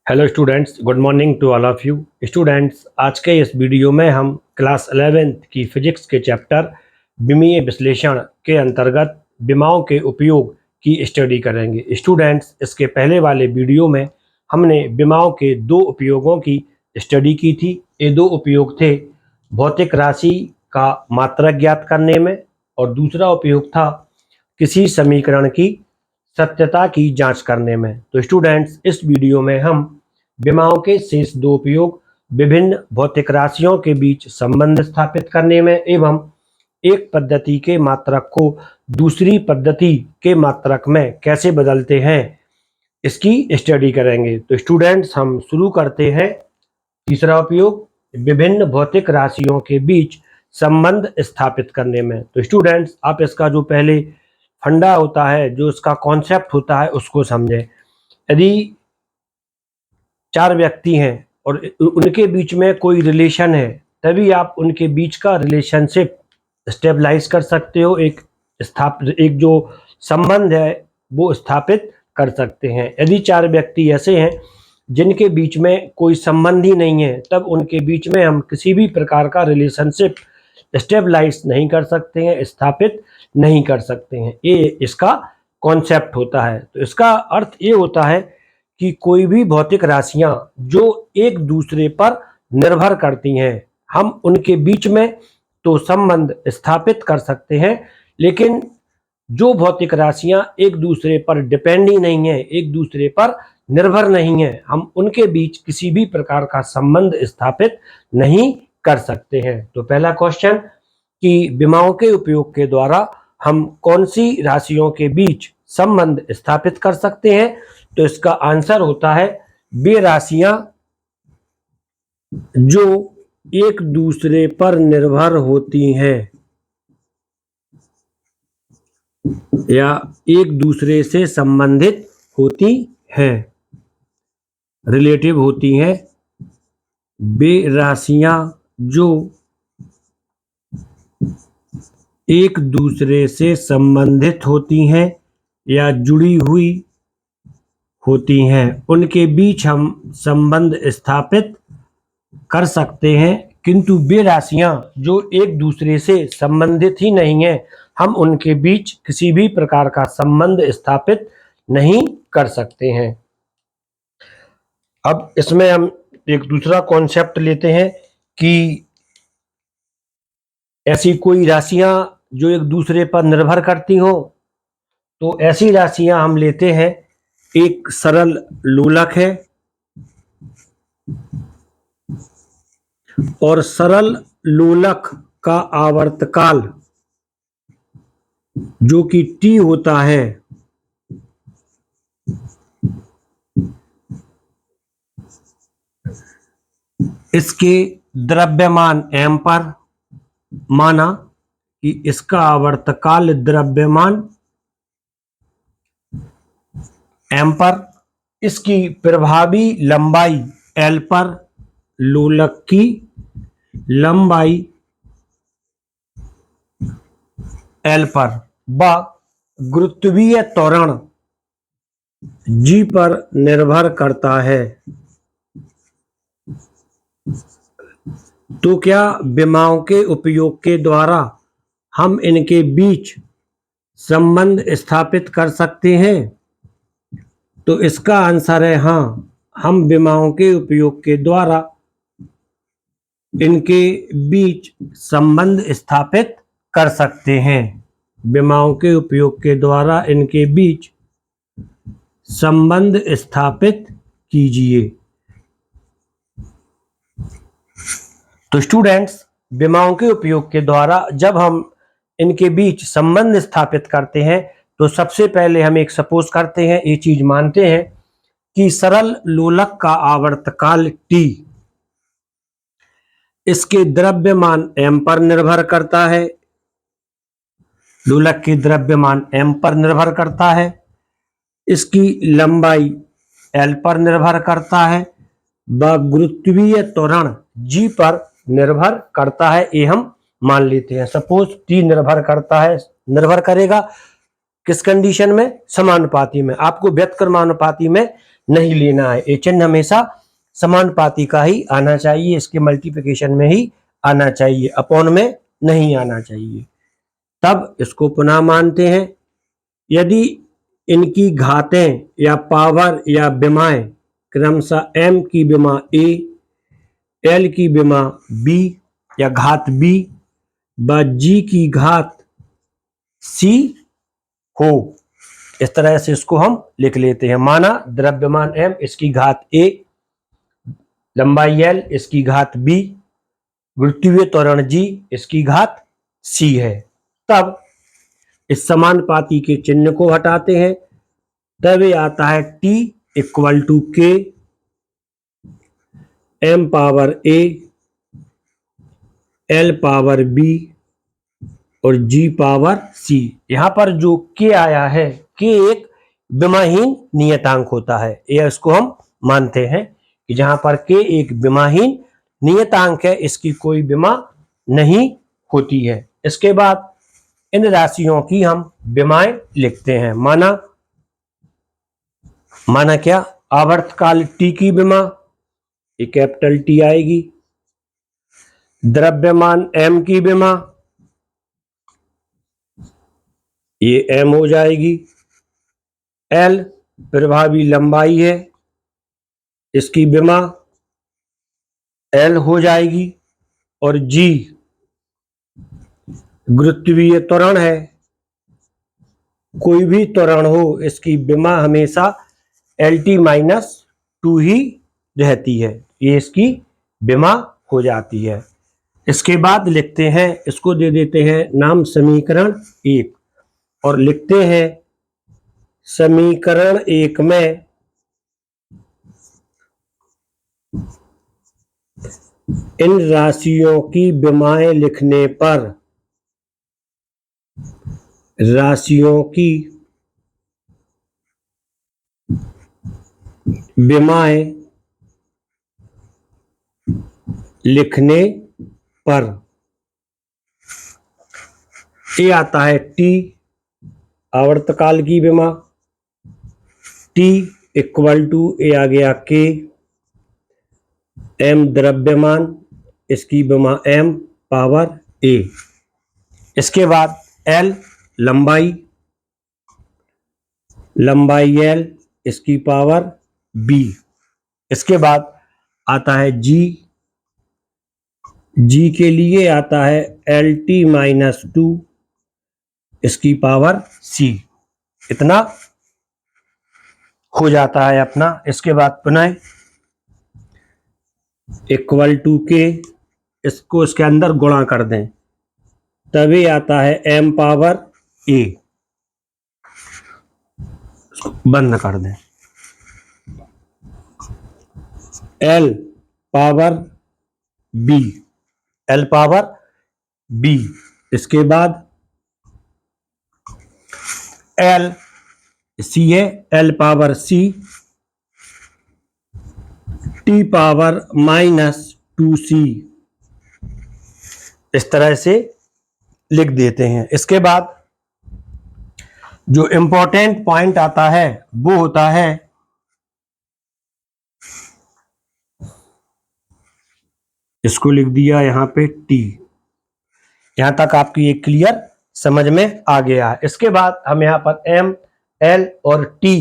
Hello students, good morning to all of you students. आज के इस वीडियो में हम क्लास 11th की फिजिक्स के चैप्टर विमीय विश्लेषण के अंतर्गत विमाओं के उपयोग की स्टडी करेंगे। स्टूडेंट्स, इसके पहले वाले वीडियो में हमने विमाओं के दो उपयोगों की स्टडी की थी। ये दो उपयोग थे भौतिक राशि का मात्रक ज्ञात करने में और दूसरा उपयोग था किसी समीकरण की सत्यता की जांच करने में। तो स्टूडेंट्स, इस वीडियो में हम विमाओं के शेष दो उपयोग विभिन्न भौतिक राशियों के बीच संबंध स्थापित करने में एवं एक पद्धति के मात्रक को दूसरी पद्धति के मात्रक में कैसे बदलते हैं इसकी स्टडी करेंगे। तो स्टूडेंट्स, हम शुरू करते हैं। तीसरा उपयोग विभिन्न भौतिक राशियों के बीच संबंध स्थापित करने में। तो स्टूडेंट्स, आप इसका जो पहले फंडा होता है, जो इसका कॉन्सेप्ट होता है, उसको समझें। यदि चार व्यक्ति हैं और उनके बीच में कोई रिलेशन है, तभी आप उनके बीच का रिलेशनशिप स्टेबलाइज कर सकते हो, एक जो संबंध है वो स्थापित कर सकते हैं। यदि चार व्यक्ति ऐसे हैं जिनके बीच में कोई संबंध ही नहीं है, तब उनके बीच में हम किसी भी प्रकार का रिलेशनशिप स्टेबलाइज नहीं कर सकते हैं, स्थापित नहीं कर सकते हैं। ये इसका कॉन्सेप्ट होता है। तो इसका अर्थ ये होता है कि कोई भी भौतिक राशियां जो एक दूसरे पर निर्भर करती हैं, हम उनके बीच में तो संबंध स्थापित कर सकते हैं, लेकिन जो भौतिक राशियां एक दूसरे पर डिपेंड ही नहीं है, एक दूसरे पर निर्भर नहीं है, हम उनके बीच किसी भी प्रकार का संबंध स्थापित नहीं कर सकते हैं। तो पहला क्वेश्चन कि विमाओं के उपयोग के द्वारा हम कौन सी राशियों के बीच संबंध स्थापित कर सकते हैं, तो इसका आंसर होता है वे राशियां जो एक दूसरे पर निर्भर होती हैं या एक दूसरे से संबंधित होती हैं, रिलेटिव होती हैं। वे राशियां जो एक दूसरे से संबंधित होती हैं या जुड़ी हुई होती हैं, उनके बीच हम संबंध स्थापित कर सकते हैं। किंतु वे राशियां जो एक दूसरे से संबंधित ही नहीं है, हम उनके बीच किसी भी प्रकार का संबंध स्थापित नहीं कर सकते हैं। अब इसमें हम एक दूसरा कॉन्सेप्ट लेते हैं कि ऐसी कोई राशियां जो एक दूसरे पर निर्भर करती हो, तो ऐसी राशियां हम लेते हैं। एक सरल लोलक है और सरल लोलक का आवर्तकाल जो कि T होता है, इसके द्रव्यमान m पर, माना कि इसका आवर्तकाल द्रव्यमान m पर, इसकी प्रभावी लंबाई l पर, लोलक की लंबाई l पर व गुरुत्वीय त्वरण g पर निर्भर करता है। तो क्या विमाओं के उपयोग के द्वारा हम इनके बीच संबंध स्थापित कर सकते हैं? तो इसका आंसर है हाँ, हम विमाओं के उपयोग के द्वारा इनके बीच संबंध स्थापित कर सकते हैं। विमाओं के उपयोग के द्वारा इनके बीच संबंध स्थापित कीजिए। तो स्टूडेंट्स, विमाओं के उपयोग के द्वारा जब हम इनके बीच संबंध स्थापित करते हैं, तो सबसे पहले हम एक सपोज करते हैं, ये चीज मानते हैं कि सरल लोलक का आवर्तकाल T इसके द्रव्यमान m पर निर्भर करता है, लोलक के द्रव्यमान m पर निर्भर करता है, इसकी लंबाई l पर निर्भर करता है व गुरुत्वीय त्वरण g पर निर्भर करता है। ये हम मान लेते हैं। सपोज T निर्भर करता है, निर्भर करेगा किस कंडीशन में? समानुपाती में। आपको व्यक्त क्रमानुपाती में नहीं लेना है। ये चिन्ह हमेशा समानुपाती का ही आना चाहिए, इसके मल्टीप्लिकेशन में ही आना चाहिए, अपॉन में नहीं आना चाहिए। तब इसको पुनः मानते हैं। यदि इनकी घातें या पावर या विमाएं क्रमशः m की विमा a, l की विमा b या घात b व g की घात c हो, इस तरह से इसको हम लिख लेते हैं। माना द्रव्यमान m, इसकी घात a, लंबाई l, इसकी घात b, गुरुत्वीय त्वरण g, इसकी घात c है। तब इस समानुपाती के चिन्ह को हटाते हैं, तब ये आता है T equal to K m power a, l power b और g पावर c। यहां पर जो K आया है, K एक विमाहीन नियतांक होता है। यह इसको हम मानते हैं कि जहां पर K एक विमाहीन नियतांक है, इसकी कोई विमा नहीं होती है। इसके बाद इन राशियों की हम विमाएं लिखते हैं। माना क्या, आवर्तकाल T की विमा, ये कैपिटल T आएगी। द्रव्यमान M की विमा, ये M हो जाएगी। L प्रभावी लंबाई है, इसकी विमा L हो जाएगी। और G गुरुत्वीय त्वरण है, कोई भी त्वरण हो, इसकी विमा हमेशा LT-2 ही रहती है, ये इसकी विमा हो जाती है। इसके बाद लिखते हैं, इसको दे देते हैं नाम समीकरण 1 और लिखते हैं समीकरण 1 में इन राशियों की विमाएं लिखने पर, राशियों की विमाएं लिखने पर ये आता है T आवर्तकाल की विमा, T इक्वल टू ए आ गया K, M द्रव्यमान, इसकी विमा M पावर A। इसके बाद L लंबाई, लंबाई L, इसकी पावर B। इसके बाद आता है G, G के लिए आता है LT-2, इसकी पावर C। इतना हो जाता है अपना। इसके बाद पुनः इक्वल टू के, इसको इसके अंदर गुणा कर दें, तभी आता है M पावर A। बंद कर दें, L power B, L power B। इसके बाद L C है, L power C, T power -2C। इस तरह से लिख देते हैं। इसके बाद जो इंपॉर्टेंट पॉइंट आता है वो होता है इसको लिख दिया यहाँ पे T। यहां तक आपकी एक क्लियर समझ में आ गया है। इसके बाद हम यहाँ पर M, L और T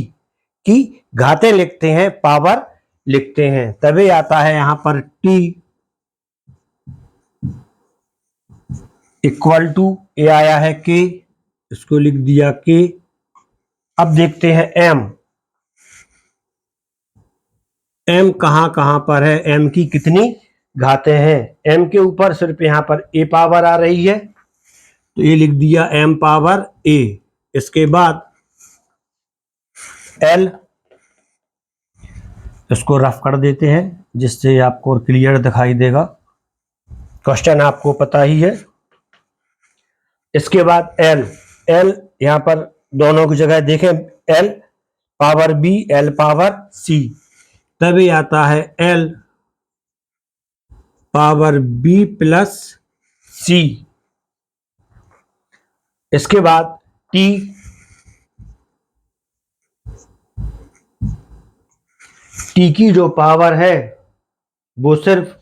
की घातें लिखते हैं, पावर लिखते हैं, तभी आता है यहाँ पर T इक्वल टू ए आया है K, इसको लिख दिया K। अब देखते हैं M, M कहां पर है, M की कितनी घातें हैं। M के ऊपर सिर्फ यहाँ पर A पावर आ रही है, तो ये लिख दिया M पावर A। इसके बाद L, इसको रफ कर देते हैं जिससे आपको क्लियर दिखाई देगा, क्वेश्चन आपको पता ही है। इसके बाद L, L यहाँ पर दोनों की जगह देखें, L power B, L power C, तभी आता है L power B plus C। इसके बाद T टी की जो पावर है वो सिर्फ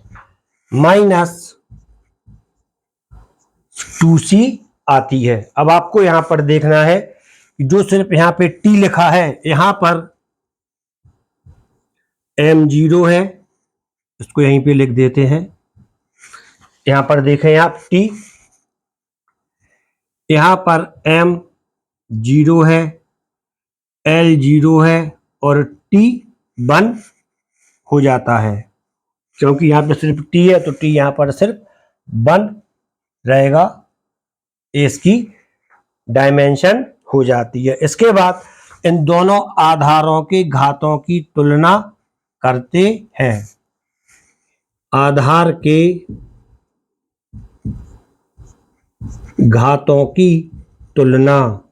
-2c आती है। अब आपको यहां पर देखना है कि जो सिर्फ यहां पे टी लिखा है, यहां पर m0 है, इसको यहीं पे लिख देते हैं। यहां पर देखें आप टी, यहां पर m0 है, L0 है और T1 हो जाता है। क्योंकि यहां पे सिर्फ टी है तो टी यहां पर सिर्फ 1 रहेगा, इसकी डायमेंशन हो जाती है। इसके बाद इन दोनों आधारों के घातों की तुलना करते हैं। आधार के घातों की तुलना,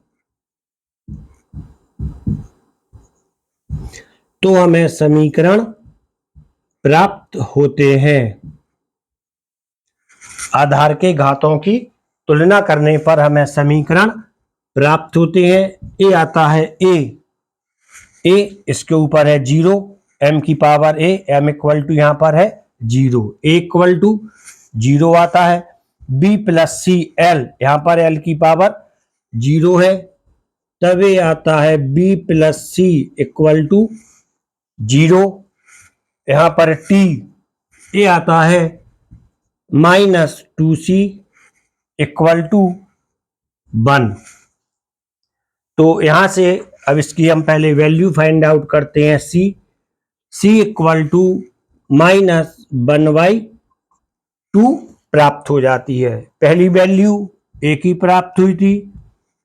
तो हमें समीकरण प्राप्त होते हैं। आधार के घातों की तुलना करने पर हमें समीकरण प्राप्त होते हैं। ए आता है ए इसके ऊपर है 0, m की power a, m equal to यहाँ पर है 0, a इक्वल टू 0 आता है। b प्लस सी l, यहाँ पर l की पावर 0 है, तब ये आता है b plus C equal to 0। यहाँ पर t ये आता है -2c इक्वल टू 1। तो यहां से अब इसकी हम पहले वैल्यू फाइंड आउट करते हैं। c इक्वल टू -1/2 प्राप्त हो जाती है। पहली वैल्यू a की प्राप्त हुई थी,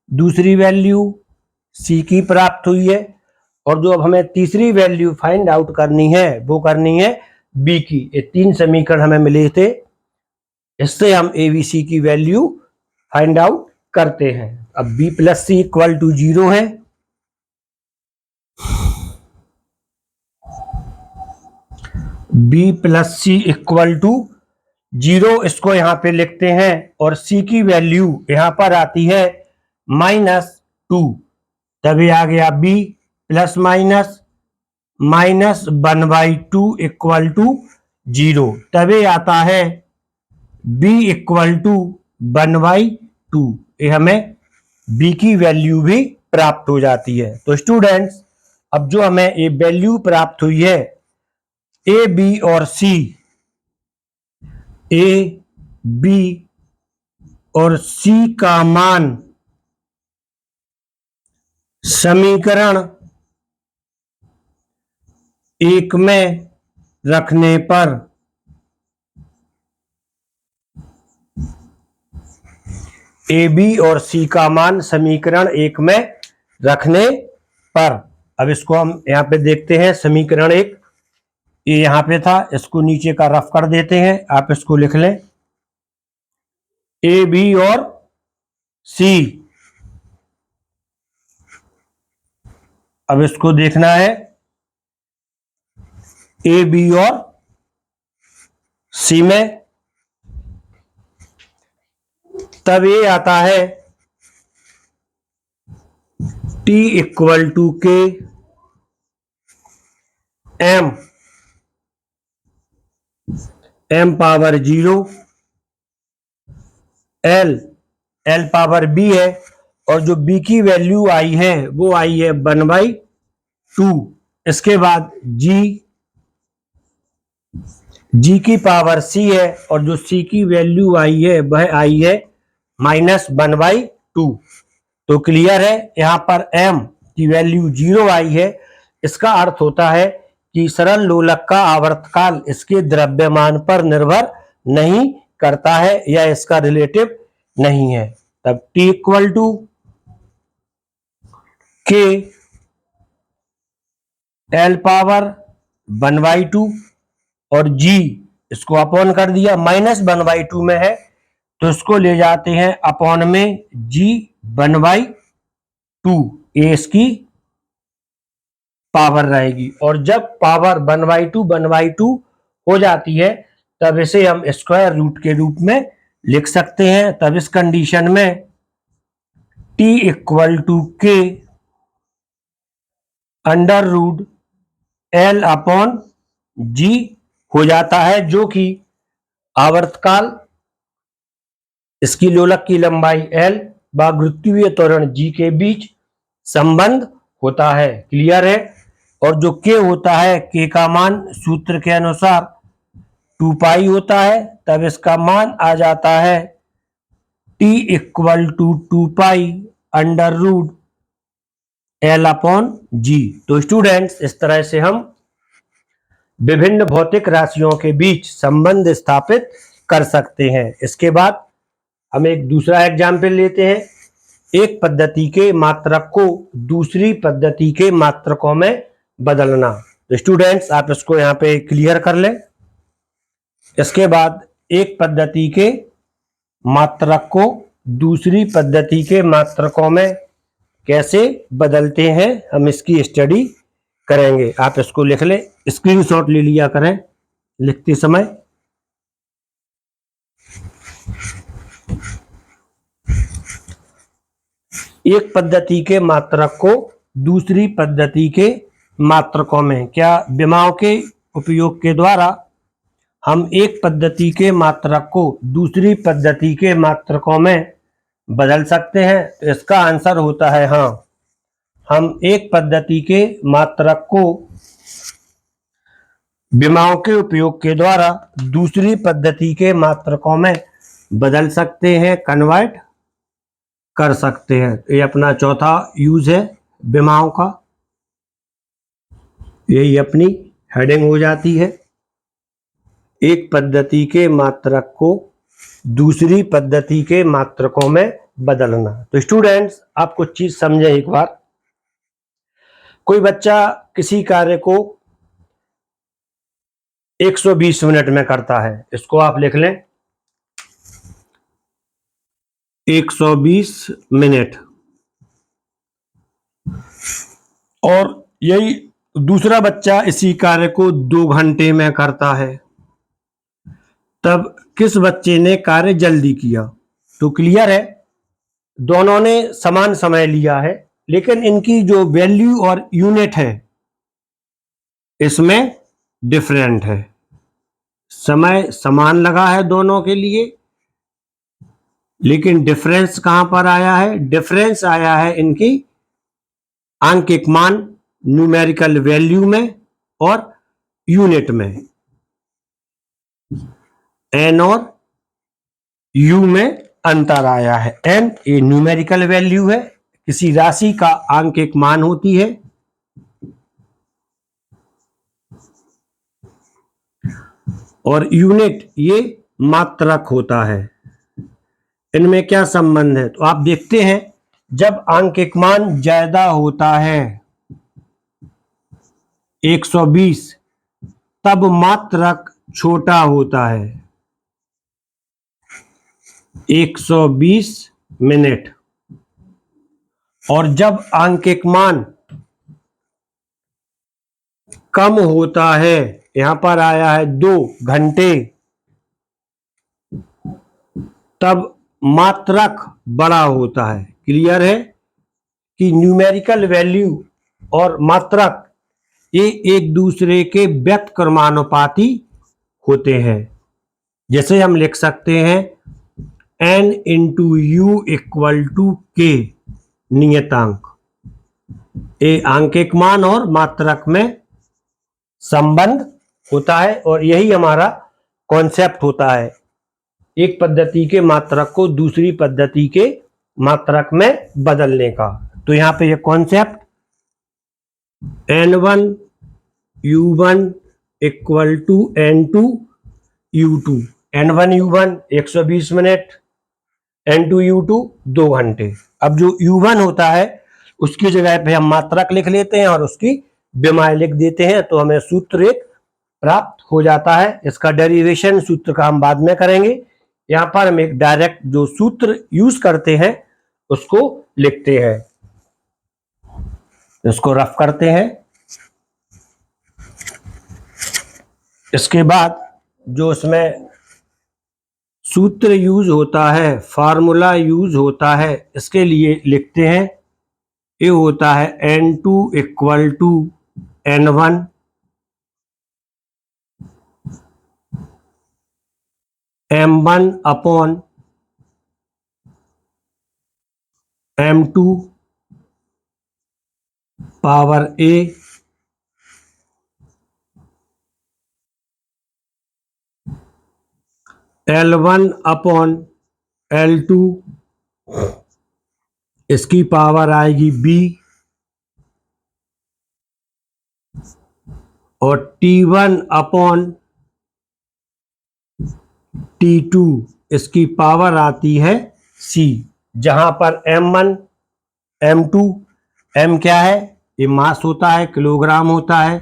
दूसरी वैल्यू c की प्राप्त हुई है, और जो अब हमें तीसरी वैल्यू फाइंड आउट करनी है वो करनी है b की। ये 3 समीकरण हमें मिले थे, इससे हम ABC की वैल्यू फाइंड आउट करते हैं। अब b plus C equal to 0 है, b plus C equal to 0, इसको यहां पे लिखते हैं, और c की वैल्यू यहां पर आती है -2, तभी आ गया b प्लस -1/2 इक्वल टू 0, तभी आता है b इक्वल टू 1/2। ये हमें b की वैल्यू भी प्राप्त हो जाती है। तो स्टूडेंट्स, अब जो हमें ये वैल्यू प्राप्त हुई है ए बी और सी, ए बी और सी का मान समीकरण 1 में रखने पर ए बी और सी का मान समीकरण 1 में रखने पर, अब इसको हम यहां पे देखते हैं। समीकरण 1 ये यहां पे था, इसको नीचे का रफ कर देते हैं, आप इसको लिख लें ए बी और सी। अब इसको देखना है ए बी और सी में, तब ये आता है T इक्वल टू के m power 0, l power b है, और जो b की वैल्यू आई है वो आई है 1/2। इसके बाद g की पावर c है, और जो c की वैल्यू आई है वह आई है -1/2। तो क्लियर है, यहां पर m की वैल्यू 0 आई है। इसका अर्थ होता है कि सरल लोलक का आवर्तकाल इसके द्रव्यमान पर निर्भर नहीं करता है या इसका रिलेटिव नहीं है। तब T इक्वल टू के l पावर 1/2 और g इसको अपॉन कर दिया, -1/2 में है तो इसको ले जाते हैं अपॉन में g 1/2, ये इसकी पावर रहेगी। और जब पावर 1/2 हो जाती है तब इसे हम स्क्वायर रूट के रूप में लिख सकते हैं। तब इस कंडीशन में T equal to K under root L upon G हो जाता है, जो कि आवर्तकाल, इसकी लोलक की लंबाई L व गुरुत्वीय त्वरण G के बीच संबंध होता है। क्लियर है। और जो K होता है, K का मान सूत्र के अनुसार 2 पाई होता है, तब इसका मान आ जाता है T equal to 2 pi under root L upon G। तो स्टूडेंट्स, इस तरह से हम विभिन्न भौतिक राशियों के बीच संबंध स्थापित कर सकते हैं। इसके बाद हम एक दूसरा एग्जाम्पल लेते हैं, एक पद्धति के मात्रक को दूसरी पद्धति के मात्रकों में बदलना। तो स्टूडेंट्स, आप इसको यहाँ पे क्लियर कर लें। इसके बाद एक पद्धति के मात्रक को दूसरी पद्धति के मात्रकों में कैसे बदलते हैं, हम इसकी स्टडी करेंगे। आप इसको लिख लें, स्क्रीनशॉट ले लिया करें लिखते समय। एक पद्धति के मात्रक को दूसरी पद्धति के मात्रकों में, क्या विमाओं के उपयोग के द्वारा हम एक पद्धति के मात्रक को दूसरी पद्धति के मात्रकों में बदल सकते हैं? तो इसका आंसर होता है हाँ। हम एक पद्धति के मात्रक को विमाओं के उपयोग के द्वारा दूसरी पद्धति के मात्रकों में बदल सकते हैं, कन्वर्ट कर सकते हैं। ये अपना चौथा यूज है विमाओं का, यही अपनी हेडिंग हो जाती है, एक पद्धति के मात्रक को दूसरी पद्धति के मात्रकों में बदलना। तो स्टूडेंट्स, आप कुछ चीज समझें एक बार। कोई बच्चा किसी कार्य को 120 मिनट में करता है, इसको आप लिख लें 120 मिनट, और यही दूसरा बच्चा इसी कार्य को 2 घंटे में करता है, तब किस बच्चे ने कार्य जल्दी किया? तो क्लियर है, दोनों ने समान समय लिया है, लेकिन इनकी जो वैल्यू और यूनिट है इसमें डिफरेंट है। समय समान लगा है दोनों के लिए, लेकिन डिफरेंस कहां पर आया है? डिफरेंस आया है इनकी आंकिक मान, न्यूमेरिकल वैल्यू में और यूनिट में। एन और यू में अंतर आया है। एन ये न्यूमेरिकल वैल्यू है, किसी राशि का आंकिक मान होती है, और यूनिट ये मात्रक होता है। इनमें क्या संबंध है? तो आप देखते हैं, जब आंकिक मान ज्यादा होता है 120, तब मात्रक छोटा होता है 120 मिनट, और जब आंकिक मान कम होता है, यहां पर आया है 2 घंटे, तब मात्रक बड़ा होता है। क्लियर है कि न्यूमेरिकल वैल्यू और मात्रक ये एक दूसरे के व्युत्क्रमानुपाती होते हैं। जैसे हम लिख सकते हैं n into U equal to K, नियतांक। ये आंकिक मान और मात्रक में संबंध होता है, और यही हमारा कॉन्सेप्ट होता है, एक पद्धति के मात्रक को दूसरी पद्धति के मात्रक में बदलने का। तो यहाँ पे ये concept n1 u1 equal to n2 u2, n1 u1 120 minute, n2 u2 2 घंटे। अब जो u1 होता है उसकी जगह पे हम मात्रक लिख लेते हैं और उसकी विमाएं लिख देते हैं, तो हमें सूत्र एक प्राप्त हो जाता है। इसका डेरिवेशन सूत्र का हम बाद में करेंगे। यहाँ पर हम एक डायरेक्ट जो सूत्र यूज करते हैं उसको लिखते हैं, इसको रफ करते हैं। इसके बाद जो इसमें सूत्र यूज होता है, फार्मूला यूज होता है, इसके लिए लिखते हैं, ये होता है n2 equal to n1 m1 upon m2 power a L1 upon L2 इसकी पावर आएगी b और T1 अपॉन T2 इसकी पावर आती है c, जहां पर m1 m2 m क्या है, ये मास होता है, किलोग्राम होता है,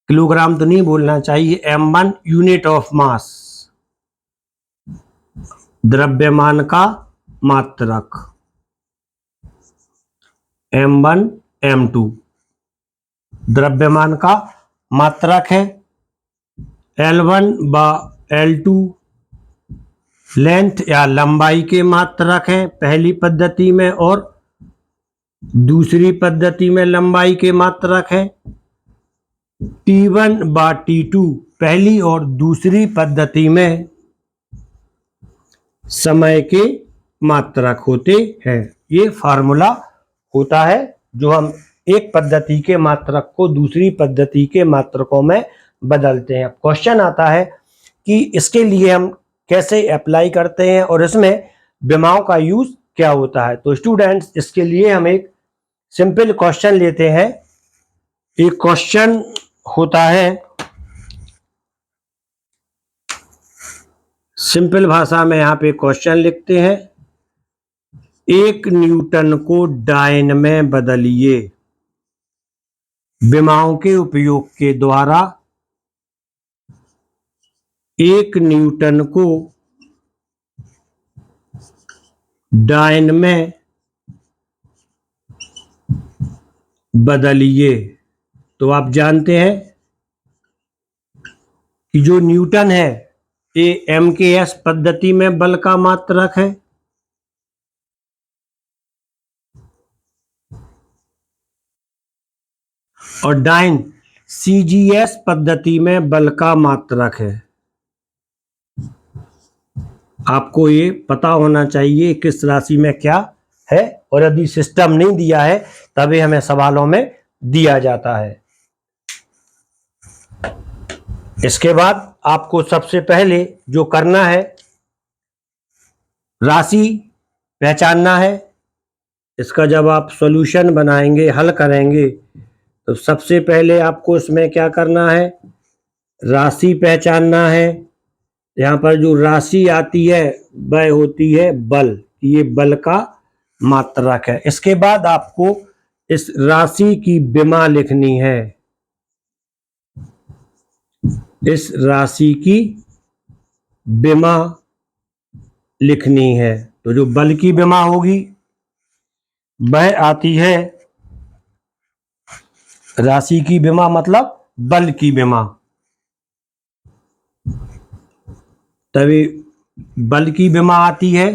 किलोग्राम तो नहीं बोलना चाहिए, m1 यूनिट ऑफ मास, द्रव्यमान का मात्रक, m1 m2 द्रव्यमान का मात्रक है। L1 व L2 लेंथ या लंबाई के मात्रक है पहली पद्धति में, और दूसरी पद्धति में लंबाई के मात्रक है। T1 व T2 पहली और दूसरी पद्धति में समय के मात्रक होते हैं। ये फार्मूला होता है जो हम एक पद्धति के मात्रक को दूसरी पद्धति के मात्रकों में बदलते हैं। क्वेश्चन आता है कि इसके लिए हम कैसे अप्लाई करते हैं और इसमें विमाओं का यूज क्या होता है। तो स्टूडेंट्स, इसके लिए हम एक सिंपल क्वेश्चन लेते हैं। एक क्वेश्चन होता है, सिंपल भाषा में यहाँ पे क्वेश्चन लिखते हैं, 1 न्यूटन को डायन में बदलिए। विमाओं के उपयोग के द्वारा 1 न्यूटन को डायन में बदलिए। तो आप जानते हैं कि जो न्यूटन है ये MKS पद्धति में बल का मात्रक है, और डायन CGS पद्धति में बल का मात्रक है। आपको ये पता होना चाहिए किस राशि में क्या है, और यदि सिस्टम नहीं दिया है तभी हमें सवालों में दिया जाता है। इसके बाद आपको सबसे पहले जो करना है, राशि पहचानना है। इसका जब आप सॉल्यूशन बनाएंगे, हल करेंगे, तो सबसे पहले आपको इसमें क्या करना है, राशि पहचानना है। यहाँ पर जो राशि आती है वह होती है बल, ये बल का मात्रक है। इसके बाद आपको इस राशि की विमा लिखनी है, इस राशि की विमा लिखनी है। तो जो बल की विमा होगी वह आती है, राशि की विमा मतलब बल की विमा, तभी बल की विमा आती है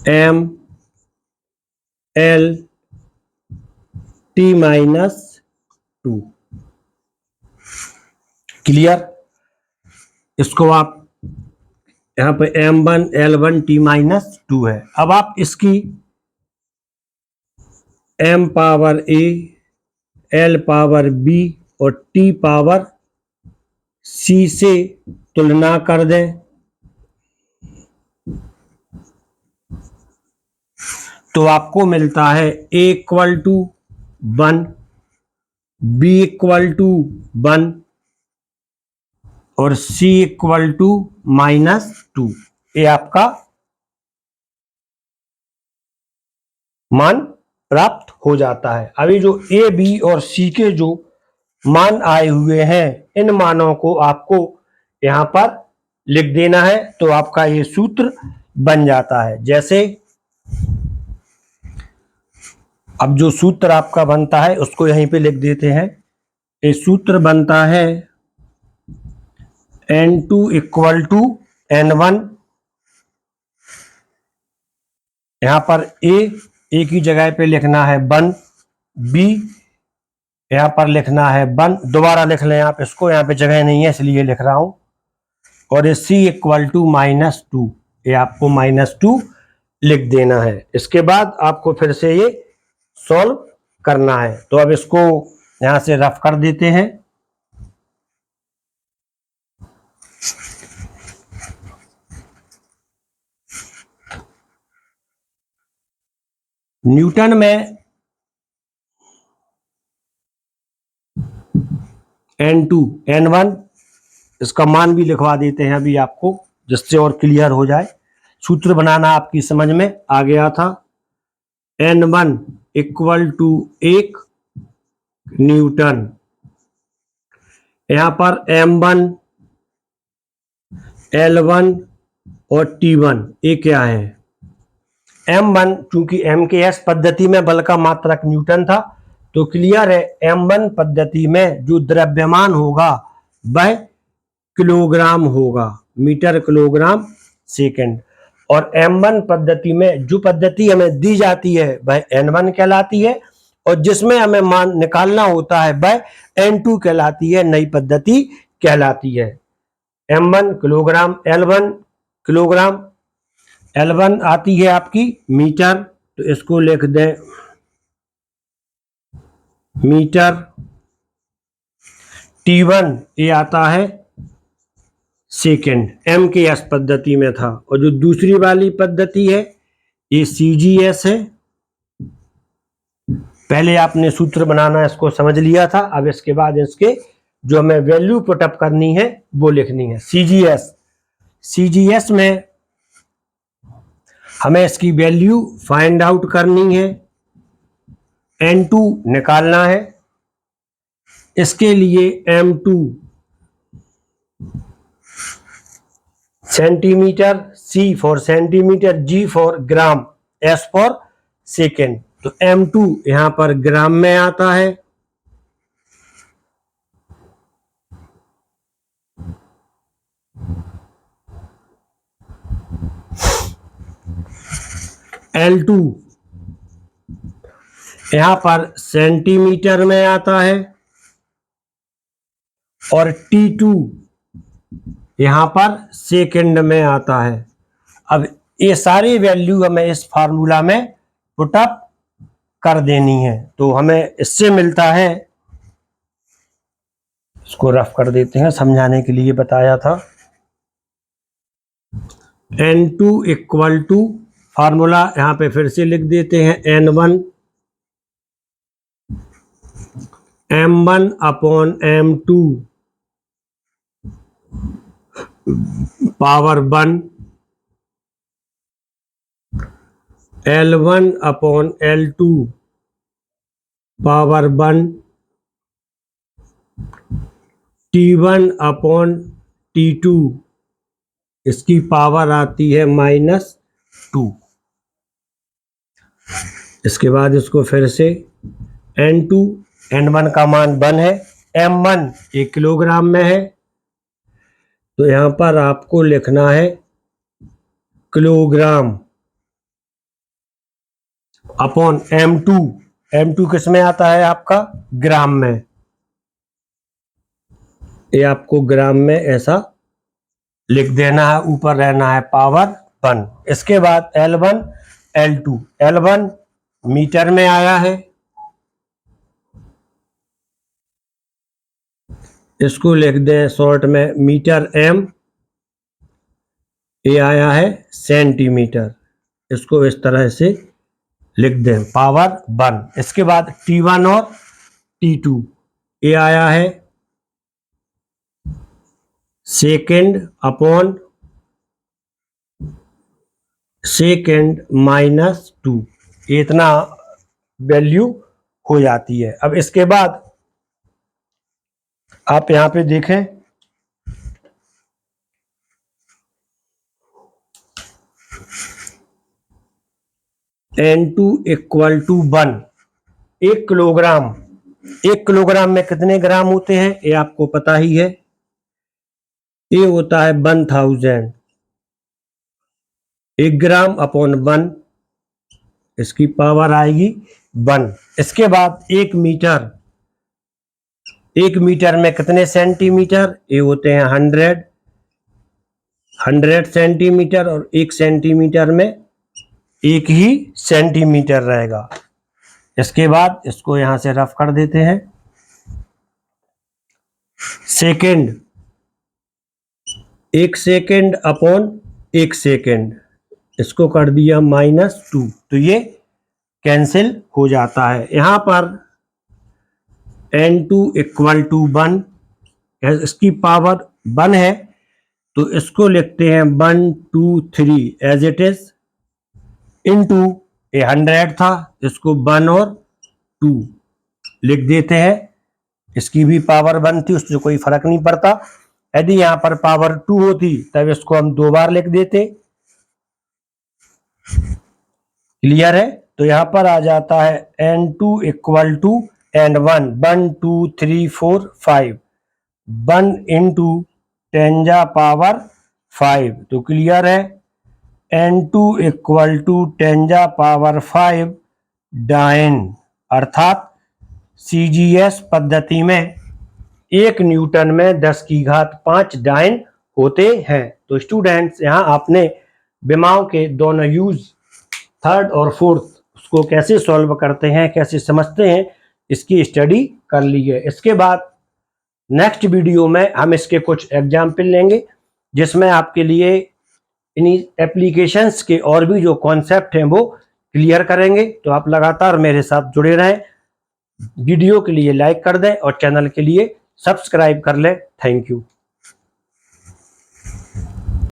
M L T-2। क्लियर? इसको आप यहाँ पे M1 L1 T-2 है। अब आप इसकी M power A, L power B और T पावर C से तुलना कर दें, तो आपको मिलता है A equal to 1, B equal to 1 और C इक्वल टू -2। ये आपका मान प्राप्त हो जाता है। अभी जो A, B और C के जो मान आए हुए हैं, इन मानों को आपको यहाँ पर लिख देना है, तो आपका ये सूत्र बन जाता है। जैसे अब जो सूत्र आपका बनता है उसको यहीं पे लिख देते हैं। ये सूत्र बनता है N2 इक्वल टू N1। यहाँ पर A की जगह पे लिखना है 1, B यहाँ पर लिखना है 1, दोबारा लिख लें आप इसको, यहाँ पे जगह नहीं है इसलिए लिख रहा हूँ। और ये c इक्वल टू -2, ये आपको -2 लिख देना है। इसके बाद आपको फिर से ये सॉल्व करना है। तो अब इसको यहाँ से रफ कर देते हैं। न्यूटन में N2 N1 इसका मान भी लिखवा देते हैं अभी आपको, जिससे और क्लियर हो जाए। सूत्र बनाना आपकी समझ में आ गया था। N1 equal to 1 Newton. यहाँ पर M1 L1 और T1 ये क्या है? M1 चूंकि M के S पद्धति में बल का मात्रक न्यूटन था, तो क्लियर है M1 पद्धति में जो द्रव्यमान होगा वह किलोग्राम होगा, मीटर किलोग्राम सेकंड। और M1 पद्धति में जो पद्धति हमें दी जाती है वह N1 कहलाती है, और जिसमें हमें मान निकालना होता है वह N2 कहलाती है, नई पद्धति कहलाती है। M1 kilogram, L1 kilogram, L1 आती है आपकी मीटर, तो इसको लिख दें मीटर। T1 ये आता है सेकेंड, M के S पद्धति में था। और जो दूसरी वाली पद्धति है ये CGS है। पहले आपने सूत्र बनाना इसको समझ लिया था, अब इसके बाद इसके जो हमें वैल्यू पुटअप करनी है वो लिखनी है। CGS में हमें इसकी वैल्यू फाइंड आउट करनी है, N2 निकालना है। इसके लिए M2 centimetre, C for centimetre, G for gram, S for second. तो M2 यहां पर ग्राम में आता है। L2 यहां पर सेंटीमीटर में आता है। और T2 यहां पर सेकंड में आता है। अब ये सारी वैल्यू हमें इस फार्मूला में पुटअप कर देनी है। तो हमें इससे मिलता है, इसको रफ कर देते हैं, समझाने के लिए बताया था। N2 इक्वल टू, फार्मूला यहां पे फिर से लिख देते हैं, N1 M1 upon M2 power 1, L1 upon L2 power 1, T1 upon T2 इसकी पावर आती है -2। इसके बाद इसको फिर से N2 N1 का मान 1 है, M1 1 किलोग्राम में है, तो यहां पर आपको लिखना है किलोग्राम अपॉन M2 किस में आता है आपका? ग्राम में। ये आपको ग्राम में ऐसा लिख देना है, ऊपर रहना है पावर 1। इसके बाद L1 L2, L1 मीटर में आया है, इसको लिख दें शॉर्ट में मीटर M। ये आया है सेंटीमीटर, इसको इस तरह से लिख दें पावर 1। इसके बाद T1 और T2 ये आया है सेकेंड अपॉन सेकेंड -2, इतना वैल्यू हो जाती है। अब इसके बाद आप यहां पे देखें, N2 equal to 1, 1 kilogram. 1 kilogram में कितने ग्राम होते हैं ये आपको पता ही है, ये होता है 1000। 1 ग्राम अपॉन 1, इसकी पावर आएगी 1। इसके बाद 1 मीटर, 1 मीटर में कितने सेंटीमीटर? ये होते हैं 100 सेंटीमीटर, और 1 सेंटीमीटर में 1 ही सेंटीमीटर रहेगा। इसके बाद इसको यहां से रफ कर देते हैं। सेकेंड, 1 सेकेंड अपॉन 1 सेकेंड, इसको कर दिया -2, तो ये कैंसिल हो जाता है। यहां पर n2 इक्वल टू 1, इसकी पावर 1 है तो इसको लिखते हैं 1 2 3 एज इट इज, इनटू 100 था, इसको 1 और 2 लिख देते हैं। इसकी भी पावर 1 थी, उससे कोई फर्क नहीं पड़ता। यदि यहाँ पर पावर 2 होती तब इसको हम 2 बार लिख देते। क्लियर है? तो यहाँ पर आ जाता है n2 equal to n1, 1 2 3 4 5, 1 into 10 जा पावर 5। तो क्लियर है, n2 इक्वल टू 10 जा पावर 5 डायन, अर्थात CGS पद्धति में 1 न्यूटन में 10 की घात 5 डायन होते हैं। तो स्टूडेंट्स, यहाँ आपने विमाओं के दोनों यूज, थर्ड और फोर्थ, उसको कैसे सॉल्व करते हैं, कैसे समझते हैं, इसकी स्टडी कर ली है। इसके बाद नेक्स्ट वीडियो में हम इसके कुछ एग्जाम्पल लेंगे, जिसमें आपके लिए इन एप्लीकेशंस के और भी जो कॉन्सेप्ट हैं वो क्लियर करेंगे। तो आप लगातार मेरे साथ जुड़े रहें। वीडियो के लिए लाइक कर दें और चैनल के लिए सब्सक्राइब कर लें। Thank you.